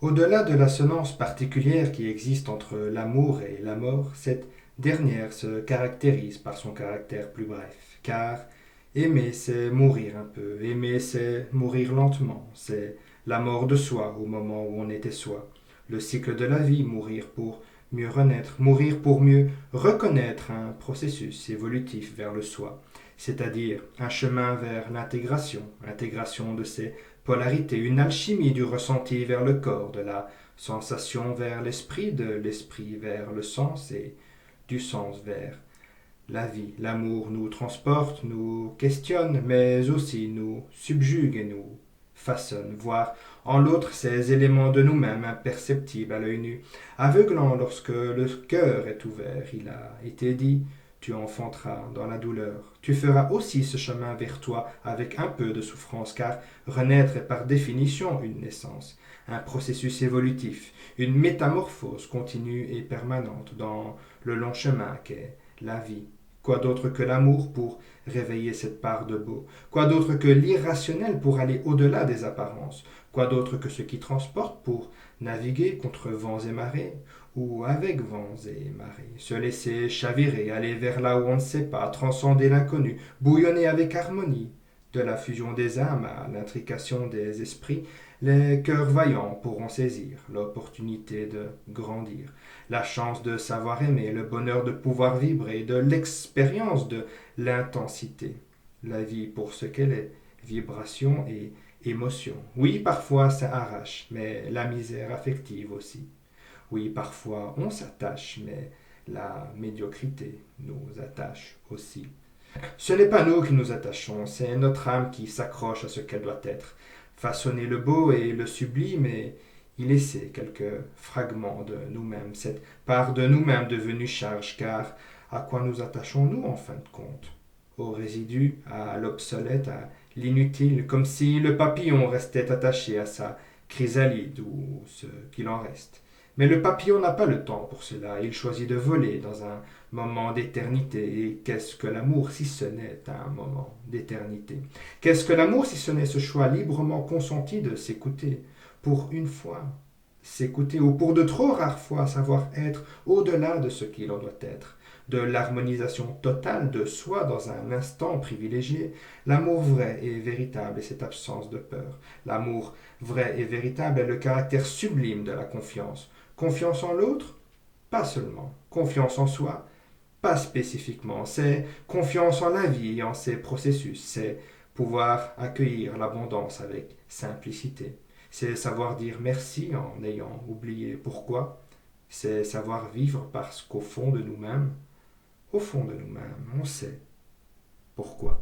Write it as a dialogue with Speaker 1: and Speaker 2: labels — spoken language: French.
Speaker 1: Au-delà de l'assonance particulière qui existe entre l'amour et la mort, cette dernière se caractérise par son caractère plus bref, car aimer c'est mourir un peu, aimer c'est mourir lentement, c'est la mort de soi au moment où on était soi, le cycle de la vie, mourir pour mieux renaître, mourir pour mieux reconnaître un processus évolutif vers le soi, c'est-à-dire un chemin vers l'intégration, intégration de ses polarité, une alchimie du ressenti vers le corps, de la sensation vers l'esprit, de l'esprit vers le sens et du sens vers la vie. L'amour nous transporte, nous questionne, mais aussi nous subjugue et nous façonne, voire en l'autre ces éléments de nous-mêmes imperceptibles à l'œil nu, aveuglant lorsque le cœur est ouvert. Il a été dit, tu enfanteras dans la douleur. Tu feras aussi ce chemin vers toi avec un peu de souffrance, car renaître est par définition une naissance, un processus évolutif, une métamorphose continue et permanente dans le long chemin qu'est la vie. Quoi d'autre que l'amour pour réveiller cette part de beau? Quoi d'autre que l'irrationnel pour aller au-delà des apparences? Quoi d'autre que ce qui transporte pour naviguer contre vents et marées ou avec vents et marées? Se laisser chavirer, aller vers là où on ne sait pas, transcender l'inconnu, bouillonner avec harmonie. De la fusion des âmes à l'intrication des esprits, les cœurs vaillants pourront saisir l'opportunité de grandir, la chance de savoir aimer, le bonheur de pouvoir vibrer, de l'expérience de l'intensité. La vie pour ce qu'elle est, vibration et émotion. Oui, parfois ça arrache, mais la misère affective aussi. Oui, parfois on s'attache, mais la médiocrité nous attache aussi. Ce n'est pas nous qui nous attachons, c'est notre âme qui s'accroche à ce qu'elle doit être. Façonner le beau et le sublime et y laisser quelques fragments de nous-mêmes, cette part de nous-mêmes devenue charge, car à quoi nous attachons-nous en fin de compte? Aux résidus, à l'obsolète, à l'inutile, comme si le papillon restait attaché à sa chrysalide ou ce qu'il en reste. Mais le papillon n'a pas le temps pour cela, il choisit de voler dans un moment d'éternité. Et qu'est-ce que l'amour si ce n'est un moment d'éternité? Qu'est-ce que l'amour si ce n'est ce choix librement consenti de s'écouter pour une fois? S'écouter ou pour de trop rares fois savoir être au-delà de ce qu'il en doit être, de l'harmonisation totale de soi dans un instant privilégié, l'amour vrai et véritable est cette absence de peur. L'amour vrai et véritable est le caractère sublime de la confiance. Confiance en l'autre? Pas seulement. Confiance en soi? Pas spécifiquement. C'est confiance en la vie et en ses processus. C'est pouvoir accueillir l'abondance avec simplicité. C'est savoir dire merci en ayant oublié pourquoi. C'est savoir vivre parce qu'au fond de nous-mêmes, au fond de nous-mêmes, on sait pourquoi.